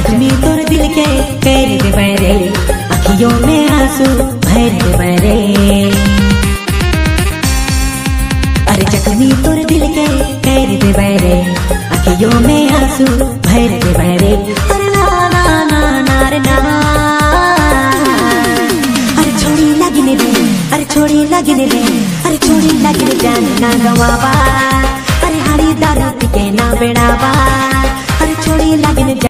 जख्मी तोर दिल के कर दे बरे, अखियों में आंसू भर दे बरे। अरे जख्मी तोर दिल के कर दे बरे, अखियों में आंसू भर दे बरे। अरे ना ना ना ना रे ना, अरे छोड़ी लगने दे, अरे छोड़ी लगने दे, अरे छोड़ी लगने जान ना गवावा। अरे हरी दारू के ना बेड़ावा, अरे छोड़ी लगने